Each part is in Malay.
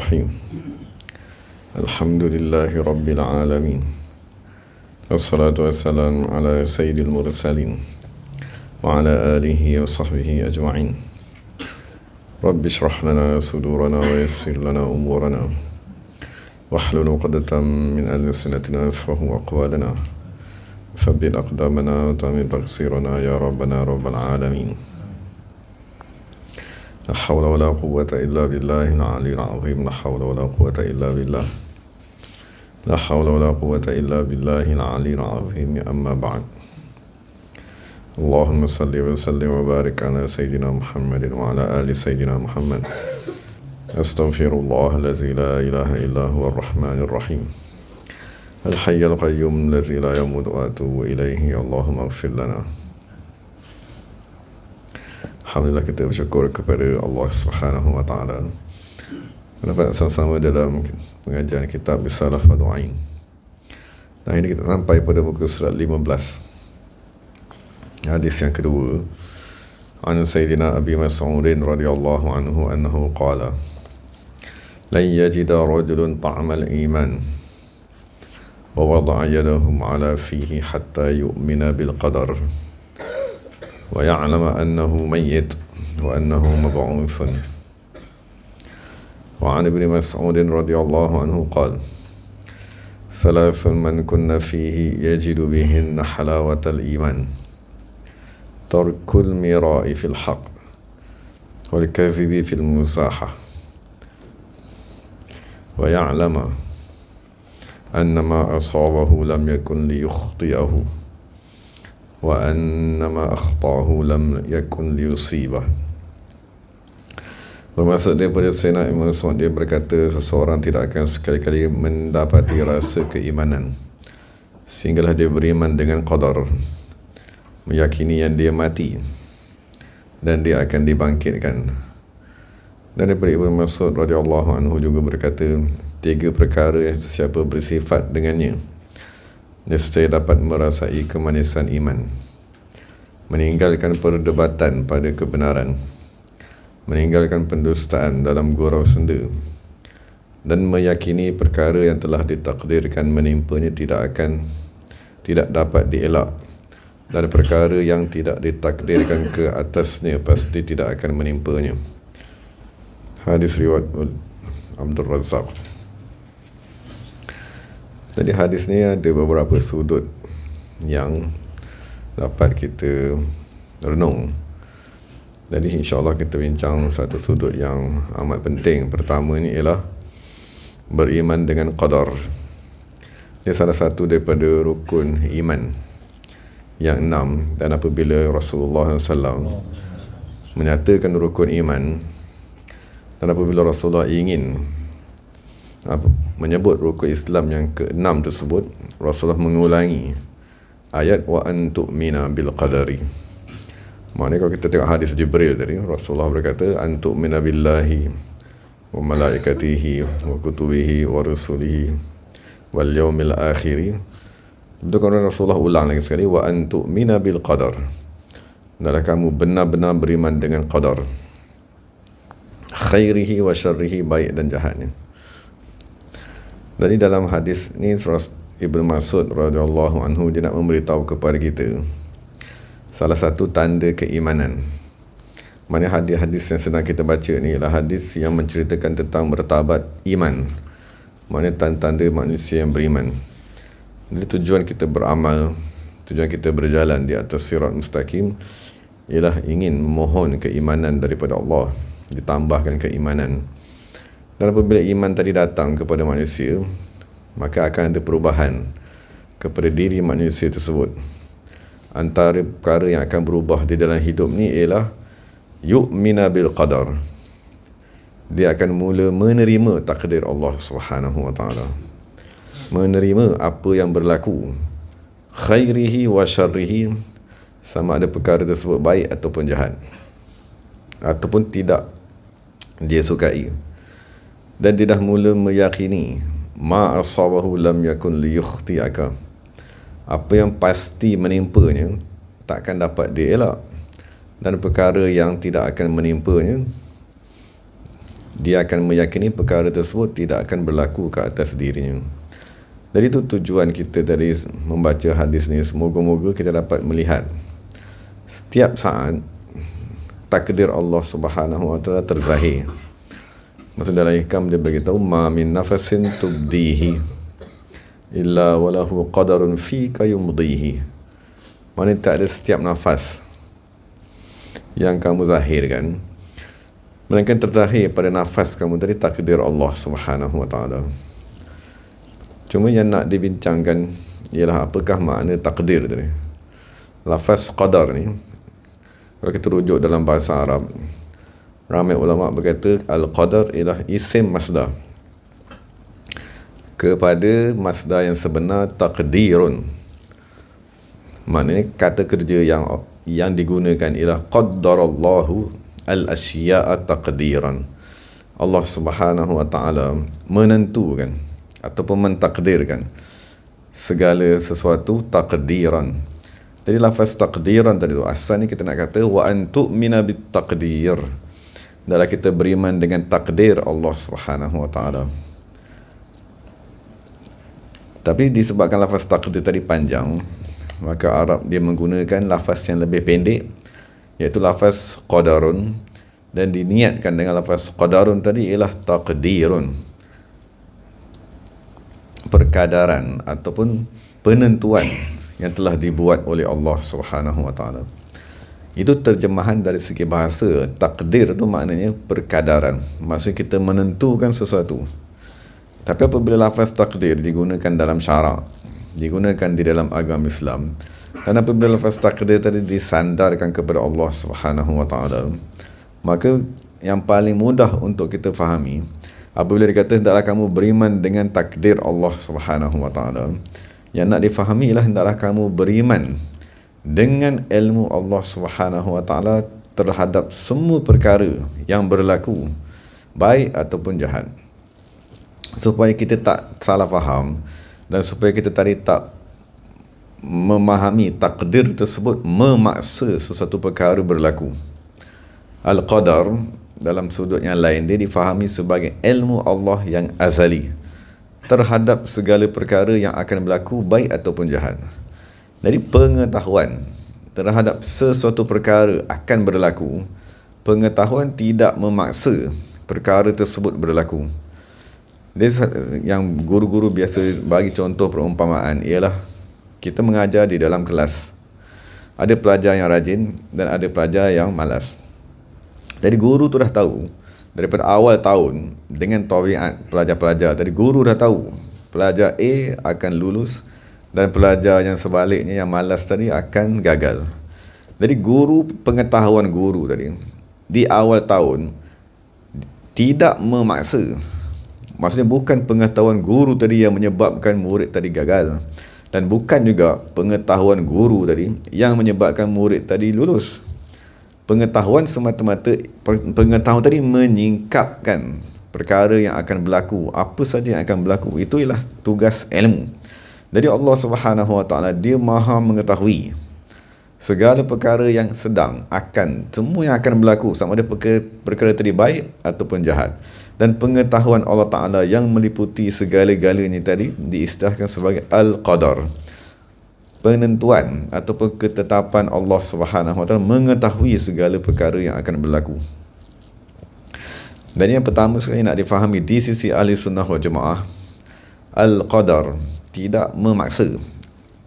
Bismillahirrahmanirrahim. Alhamdulillahi Rabbil Alamin. Wassalatu wassalamu ala sayyidil mursalin wa ala alihi wa sahbihi ajma'in. Rabbi shrah lana sudurana wa yassir lana umurana wahlul 'uqdatam min alsinatina yafqahu aqwalana thabbit aqdamana wa tamim taqsirana ya rabbana rabbal alamin. La hawla wa la quwwata illa billahil aliyyil azim. La hawla wa la quwwata illa billah. La hawla wa la quwwata illa billahil aliyyil azim. Amma ba'd. Allahumma salli wa sallim wa barik ala sayyidina Muhammadin wa ala ali sayyidina Muhammad. Astaghfirullah allazi la ilaha illa huwa ar-rahmanir rahim. Al-hayyul qayyum allazi la yamutu wa atubu ilaihi. Allahumma ighfir lana. Alhamdulillah, kita bersyukur kepada Allah Subhanahu wa taala. Dapat sama-sama dalam pengajian kitab Risalah Fardhu Ain. Nah, ini kita sampai pada muka surat 15. Hadis yang kedua. An Sayyidina Abi Mas'udin radhiyallahu anhu annahu qala: "Lan yajida rajulun ta'amal iman wa wada'a yadahum 'ala fihi hatta yu'mina bil qadar wa ya'lama annahu mayyit wa annahu mab'uthun." Wa 'an Ibni Mas'ud radhiyallahu anhu qala: "Thalathun man kunna fihi yajidu bihinna halawatal iman, tarkul mira'i fil haqq wal kadhibi fil musahah wa ya'lama anna ma asabahu lam yakun liyukhti'ahu wa annama akhtaahu lam yakun liyusibah." Bermaksud daripada Sayyidina Ibn Mas'ud, dia berkata seseorang tidak akan sekali-kali mendapati rasa keimanan sehinggalah dia beriman dengan qadar, meyakini yang dia mati dan dia akan dibangkitkan. Dan daripada Ibn Mas'ud radhiyallahu anhu juga berkata, 3 perkara yang sesiapa bersifat dengannya nescaya dapat merasai kemanisan iman: meninggalkan perdebatan pada kebenaran, meninggalkan pendustaan dalam gurau senda, dan meyakini perkara yang telah ditakdirkan menimpanya tidak dapat dielak, dan perkara yang tidak ditakdirkan ke atasnya pasti tidak akan menimpanya. Hadis riwayat Abdul Razzaq. Jadi hadis ni ada beberapa sudut yang dapat kita renung. Jadi insyaAllah kita bincang satu sudut yang amat penting. Pertama ni ialah beriman dengan qadar. Dia salah satu daripada rukun iman yang 6. Dan apabila Rasulullah SAW menyatakan rukun iman, dan apabila Rasulullah ingin menyebut rukun Islam yang ke-6 tersebut, Rasulullah mengulangi ayat wa an tu'mina bil qadari. Maknanya kalau kita tengok hadis Jibril tadi, Rasulullah berkata an tu'mina billahi wa malaikatihi wa kutubihi wa rusulihi wal yawmil akhiri. Betul, kalau Rasulullah ulang lagi sekali wa an tu'mina bil qadar, adalah kamu benar-benar beriman dengan qadar, khairihi wa syarrihi, baik dan jahatnya. Jadi dalam hadis ni Ibnu Mas'ud radhiyallahu anhu dia nak memberitahu kepada kita salah satu tanda keimanan. Mana hadis-hadis yang sedang kita baca ni ialah hadis yang menceritakan tentang martabat iman, mana tanda-tanda manusia yang beriman. Jadi tujuan kita beramal, tujuan kita berjalan di atas sirat mustaqim ialah ingin memohon keimanan daripada Allah, ditambahkan keimanan. Dan apabila iman tadi datang kepada manusia, maka akan ada perubahan kepada diri manusia tersebut. Antara perkara yang akan berubah di dalam hidup ni ialah yu'mina bil qadar. Dia akan mula menerima takdir Allah Subhanahu wa taala, menerima apa yang berlaku, khairihi wa syarrihi, sama ada perkara tersebut baik ataupun jahat, ataupun tidak dia sukai. Dan dia dah mula meyakini ma asabahu lam yakun liyukhti'aka, apa yang pasti menimpanya takkan dapat dielak, dan perkara yang tidak akan menimpanya dia akan meyakini perkara tersebut tidak akan berlaku ke atas dirinya. Jadi itu tujuan kita tadi membaca hadis ni. Semoga-moga kita dapat melihat setiap saat takdir Allah Subhanahu wa taala terzahir. Maksud dalam hikam dia beritahu, ma min nafasin tubdihi illa walahu qadarun fika yumdihi. Maksudnya tak ada setiap nafas yang kamu zahirkan, melainkan terzahir pada nafas kamu tadi takdir Allah Subhanahu wa taala. Cuma yang nak dibincangkan ialah apakah makna takdir tadi. Lafaz qadar ni, kalau kita rujuk dalam bahasa Arab, ramai ulama berkata al-qadar ialah isim masdar kepada masdar yang sebenar taqdirun. Maknanya kata kerja yang digunakan ialah qaddarallahu al-asya'a taqdiran. Allah Subhanahu wa taala menentukan ataupun mentakdirkan segala sesuatu takdiran. Jadi lafaz takdiran tadi tu asalnya kita nak kata wa an tu'mina bit taqdir. Dalam kita beriman dengan takdir Allah Subhanahu wa taala. Tapi disebabkan lafaz takdir tadi panjang, maka Arab dia menggunakan lafaz yang lebih pendek, iaitu lafaz qadarun, dan diniatkan dengan lafaz qadarun tadi ialah taqdirun, perkadaran ataupun penentuan yang telah dibuat oleh Allah Subhanahu wa taala. Itu terjemahan dari segi bahasa. Takdir tu maknanya perkadaran, maksudnya kita menentukan sesuatu. Tapi apabila lafaz takdir digunakan dalam syarak, digunakan di dalam agama Islam, dan apabila lafaz takdir tadi disandarkan kepada Allah Subhanahu wa taala, maka yang paling mudah untuk kita fahami apabila dikata hendaklah kamu beriman dengan takdir Allah Subhanahu wa taala, yang nak difahami ialah hendaklah kamu beriman dengan ilmu Allah Subhanahu wa taala terhadap semua perkara yang berlaku, baik ataupun jahat. Supaya kita tak salah faham dan supaya kita tadi tak memahami takdir tersebut memaksa sesuatu perkara berlaku. Al-Qadar dalam sudut yang lain dia difahami sebagai ilmu Allah yang azali terhadap segala perkara yang akan berlaku baik ataupun jahat. Jadi pengetahuan terhadap sesuatu perkara akan berlaku, pengetahuan tidak memaksa perkara tersebut berlaku. Yang guru-guru biasa bagi contoh perumpamaan ialah kita mengajar di dalam kelas. Ada pelajar yang rajin dan ada pelajar yang malas. Jadi guru tu dah tahu daripada awal tahun dengan tabiat pelajar-pelajar. Tadi guru dah tahu pelajar A akan lulus dan pelajar yang sebaliknya yang malas tadi akan gagal. Jadi pengetahuan guru tadi di awal tahun tidak memaksa. Maksudnya bukan pengetahuan guru tadi yang menyebabkan murid tadi gagal, dan bukan juga pengetahuan guru tadi yang menyebabkan murid tadi lulus. Pengetahuan semata-mata pengetahuan tadi menyingkapkan perkara yang akan berlaku, apa saja yang akan berlaku. Itu ialah tugas ilmu. Jadi Allah Subhanahu wa taala dia Maha mengetahui segala perkara yang semua yang akan berlaku, sama ada perkara tadi baik ataupun jahat. Dan pengetahuan Allah Ta'ala yang meliputi segala-galanya tadi diistilahkan sebagai Al-Qadar, penentuan ataupun ketetapan Allah Subhanahu wa taala mengetahui segala perkara yang akan berlaku. Dan yang pertama sekali nak difahami di sisi ahli sunnah wal jamaah, Al-Qadar tidak memaksa.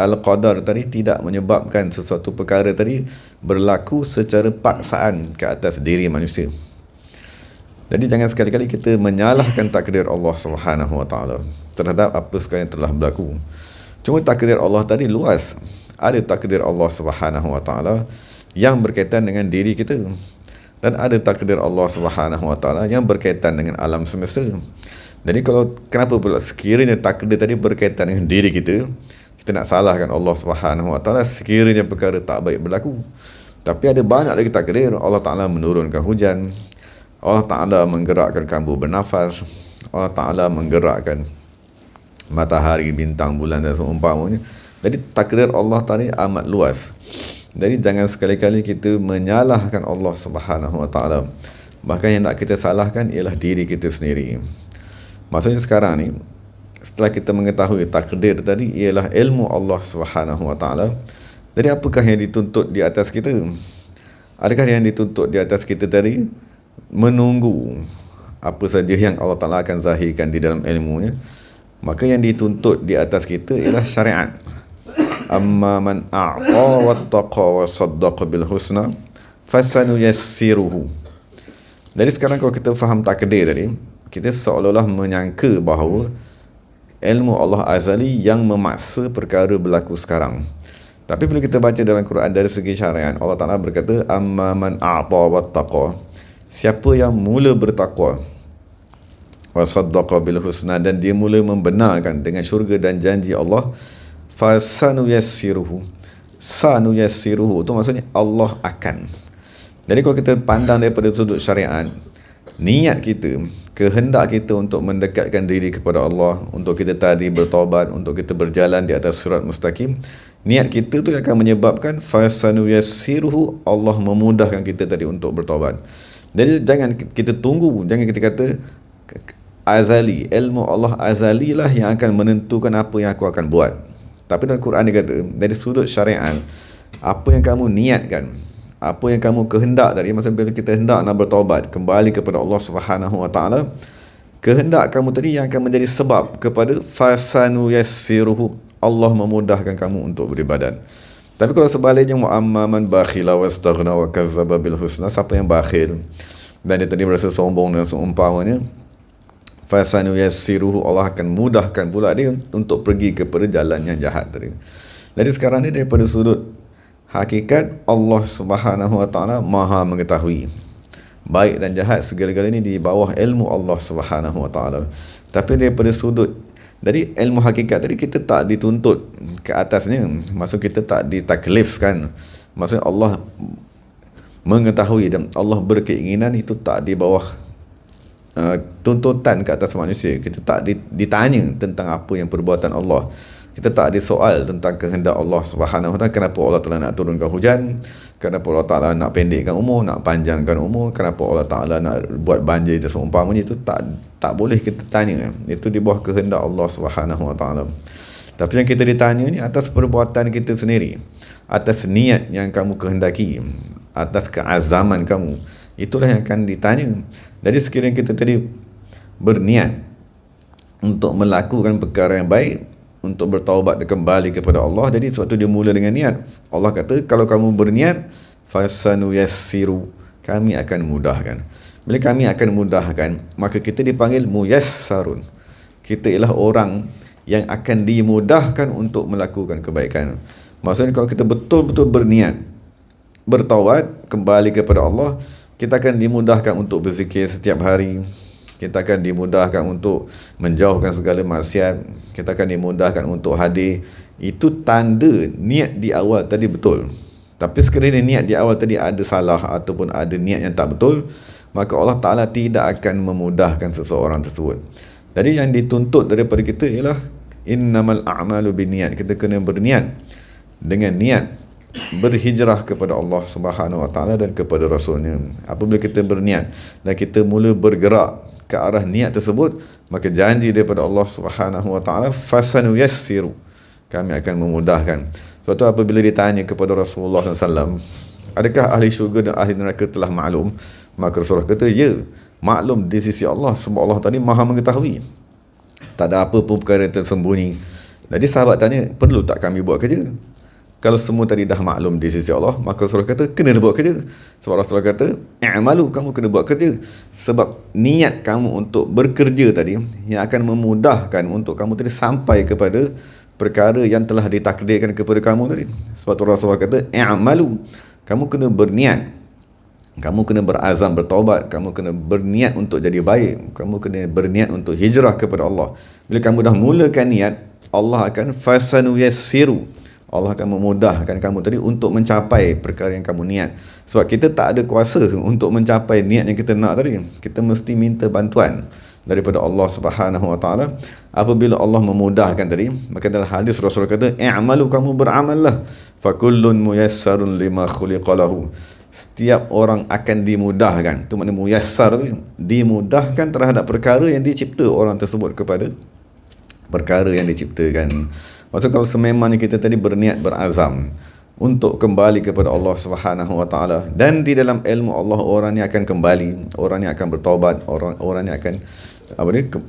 Al-Qadar tadi tidak menyebabkan sesuatu perkara tadi berlaku secara paksaan ke atas diri manusia. Jadi jangan sekali-kali kita menyalahkan takdir Allah Subhanahu wa taala terhadap apa sekali yang telah berlaku. Cuma takdir Allah tadi luas. Ada takdir Allah Subhanahu wa taala yang berkaitan dengan diri kita, dan ada takdir Allah Subhanahu wa taala yang berkaitan dengan alam semesta. Jadi kenapa pula sekiranya takdir tadi berkaitan dengan diri kita nak salahkan Allah Subhanahu wa taala sekiranya perkara tak baik berlaku? Tapi ada banyak lagi takdir. Allah Taala menurunkan hujan, Allah Ta'ala menggerakkan kambu bernafas, Allah Ta'ala menggerakkan matahari, bintang, bulan dan seumpamanya. Jadi takdir Allah tadi amat luas. Jadi jangan sekali-kali kita menyalahkan Allah Subhanahu Wa Ta'ala Bahkan yang nak kita salahkan ialah diri kita sendiri. Maksudnya sekarang ni, setelah kita mengetahui takdir tadi ialah ilmu Allah Subhanahu Wa Taala, jadi apakah yang dituntut di atas kita? Adakah yang dituntut di atas kita tadi menunggu apa saja yang Allah Ta'ala akan zahirkan di dalam ilmunya? Maka yang dituntut di atas kita ialah syariat. Amma man a'ta wattaqa wa saddaqa bil husna fasanuyassiruhu. Jadi sekarang kalau kita faham takdir tadi, kita seolah-olah menyangka bahawa ilmu Allah azali yang memaksa perkara berlaku sekarang. Tapi bila kita baca dalam Quran dari segi syariat, Allah Ta'ala berkata, amma man a'ta wattaqa, siapa yang mula bertakwa, wa saddaqa bil husna, dan dia mula membenarkan dengan syurga dan janji Allah, fasanuyassiruhu. Sanuyassiruhu itu maksudnya Allah akan. Jadi kalau kita pandang daripada sudut syariat, niat kita, kehendak kita untuk mendekatkan diri kepada Allah, untuk kita tadi bertaubat, untuk kita berjalan di atas sirat mustaqim, niat kita tu akan menyebabkan fasanuyassiruhu, Allah memudahkan kita tadi untuk bertaubat. Jadi jangan kita tunggu, jangan kita kata azali, ilmu Allah azali lah yang akan menentukan apa yang aku akan buat. Tapi dalam Quran dia kata, dari sudut syariat, apa yang kamu niatkan, apa yang kamu kehendak tadi, masa bila kita hendak nak bertaubat, kembali kepada Allah Subhanahu Wa Taala, kehendak kamu tadi yang akan menjadi sebab kepada fasanuyassiruhu, Allah memudahkan kamu untuk beribadat. Tapi kalau sebaliknya, wa amma man bakhila wastaghna wa kazzaba bil husna, siapa yang bakhil dan dia tadi berasa sombong dan seumpamanya, fasanuyassiruhu, Allah akan mudahkan pula dia untuk pergi kepada jalan yang jahat tadi. Jadi sekarang ni daripada sudut hakikat, Allah Subhanahu Wa Taala Maha mengetahui baik dan jahat, segala-galanya di bawah ilmu Allah Subhanahu Wa Taala. Tapi daripada sudut dari ilmu hakikat tadi, kita tak dituntut ke atasnya, maksud kita tak ditaklifkan, maksud Allah mengetahui dan Allah berkeinginan, itu tak di bawah tuntutan ke atas manusia. Kita tak ditanya tentang apa yang perbuatan Allah. Kita tak ada soal tentang kehendak Allah Subhanahu Wa Taala. Kenapa Allah Taala nak turunkan hujan? Kenapa Allah Taala nak pendekkan umur, nak panjangkan umur? Kenapa Allah Taala nak buat banjir dan seumpamanya? Itu tak boleh kita tanya. Itu di bawah kehendak Allah Subhanahu Wa Taala. Tapi yang kita ditanya ni atas perbuatan kita sendiri, atas niat yang kamu kehendaki, atas keazaman kamu. Itulah yang akan ditanya. Jadi sekiranya kita tadi berniat untuk melakukan perkara yang baik, untuk bertaubat dan kembali kepada Allah, jadi suatu dia mula dengan niat. Allah kata, kalau kamu berniat, fasanuyassiru, kami akan mudahkan. Bila kami akan mudahkan, maka kita dipanggil muyassarun. Kita ialah orang yang akan dimudahkan untuk melakukan kebaikan. Maksudnya kalau kita betul-betul berniat bertaubat, kembali kepada Allah, kita akan dimudahkan untuk berzikir setiap hari. Kita akan dimudahkan untuk menjauhkan segala maksiat. Kita akan dimudahkan untuk hadir. Itu tanda niat di awal tadi betul. Tapi sekiranya niat di awal tadi ada salah ataupun ada niat yang tak betul, maka Allah Ta'ala tidak akan memudahkan seseorang tersebut. Jadi yang dituntut daripada kita ialah innamal a'malu binniat. Kita kena berniat dengan niat berhijrah kepada Allah Subhanahu Wa Taala dan kepada Rasulnya. Apabila kita berniat dan kita mula bergerak ke arah niat tersebut, maka janji daripada Allah Subhanahu Wa Taala, fasanuyassiru, kami akan memudahkan. Suatu apabila ditanya kepada Rasulullah SAW, adakah ahli syurga dan ahli neraka telah maklum? Maka Rasulullah kata, ya, maklum di sisi Allah, sebab Allah tadi Maha mengetahui. Tak ada apa pun perkara tersembunyi. Jadi sahabat tanya, perlu tak kami buat kerja? Kalau semua tadi dah maklum di sisi Allah, maka Rasulullah kata, kena buat kerja. Sebab Rasulullah kata, i'malu, kamu kena buat kerja. Sebab niat kamu untuk bekerja tadi yang akan memudahkan untuk kamu tadi sampai kepada perkara yang telah ditakdirkan kepada kamu tadi. Sebab tu Rasulullah kata, i'malu, kamu kena berniat, kamu kena berazam bertaubat, kamu kena berniat untuk jadi baik, kamu kena berniat untuk hijrah kepada Allah. Bila kamu dah mulakan niat, Allah akan fasanuyassiru, Allah akan memudahkan kamu tadi untuk mencapai perkara yang kamu niat. Sebab kita tak ada kuasa untuk mencapai niat yang kita nak tadi. Kita mesti minta bantuan daripada Allah Subhanahu Wa Taala. Apabila Allah memudahkan tadi, maka dalam hadis Rasul kata, i'malu, kamu beramallah, fa kullun muyassarun lima khuliqa lahu. setiap orang akan dimudahkan. Itu makna muyassar, dimudahkan terhadap perkara yang dicipta orang tersebut kepada perkara yang diciptakan. Maksud kalau sememangnya kita tadi berniat, berazam untuk kembali kepada Allah Subhanahu Wa Taala, dan di dalam ilmu Allah orang ni akan kembali, orang ni akan bertaubat, orang ni akan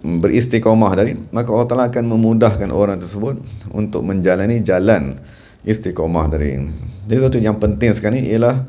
beristiqamah dari, maka Allah Taala akan memudahkan orang tersebut untuk menjalani jalan istiqamah dari. Jadi satu yang penting sekarang ni ialah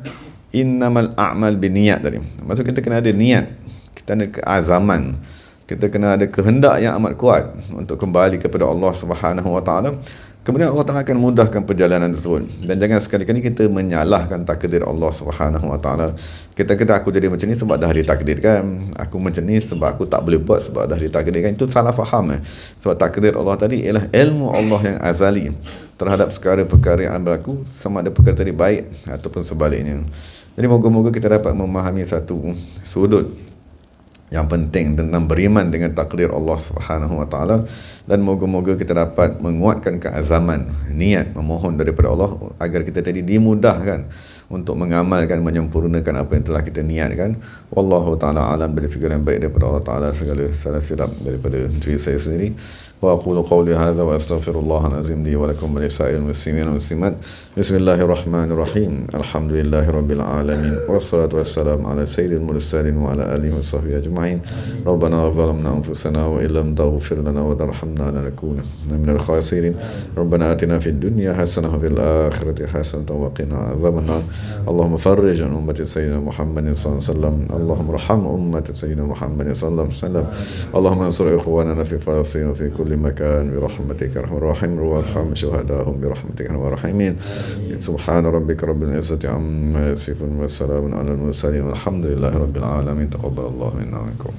innamal a'mal binniat tadi. Maksud kita kena ada niat, kita ada keazaman, kita kena ada kehendak yang amat kuat untuk kembali kepada Allah Subhanahu Wa Taala. Kemudian Allah Ta'ala akan mudahkan perjalanan tersebut. Dan jangan sekali-kali kita menyalahkan takdir Allah Subhanahu Wa Taala. Kita kata aku jadi macam ni sebab dah ditakdirkan, aku macam ni sebab aku tak boleh buat sebab dah ditakdirkan. Itu salah faham. Sebab takdir Allah tadi ialah ilmu Allah yang azali terhadap perkara-perkara yang berlaku, sama ada perkara tadi baik ataupun sebaliknya. Jadi moga-moga kita dapat memahami satu sudut yang penting tentang beriman dengan takdir Allah Subhanahu Wa Taala, dan moga-moga kita dapat menguatkan keazaman, niat memohon daripada Allah agar kita tadi dimudahkan untuk mengamalkan, menyempurnakan apa yang telah kita niatkan. Wallahu taala alam, dari segala yang baik daripada Allah Taala, segala salah silap daripada diri saya sendiri. Wa aqulu qawli hadza wa astaghfirullahal azim li wa lakum wa lisa'il muslimin wal muslimat. Bismillahirrahmanirrahim. Alhamdulillahirabbil alamin. Wassalatu wassalamu ala sayyidil mursalin wa ala alihi wa sahbihi ajma'in. Rabbana zalamna anfusana wa illam taghfir lana wa tarhamna lanakunanna minal khasirin. Rabbana atina fid dunya hasanah wa fil akhirati hasanah wa qina adzabannar. Allahumma farrij an ummati sayyidina Muhammadin sallallahu alaihi wasallam. Allahumma arham ummati sayyidina Muhammadin sallallahu alaihi wasallam. Allahumma ansur ikhwanana fi Falastin wa fi kulli مكان برحمتك ارحم الراحمين وارحم شهداءهم برحمتك ارحم الراحمين سبحان ربك رب العزة عما يصفون وسلام على المرسلين والحمد لله رب العالمين تقبل الله منا ومنكم.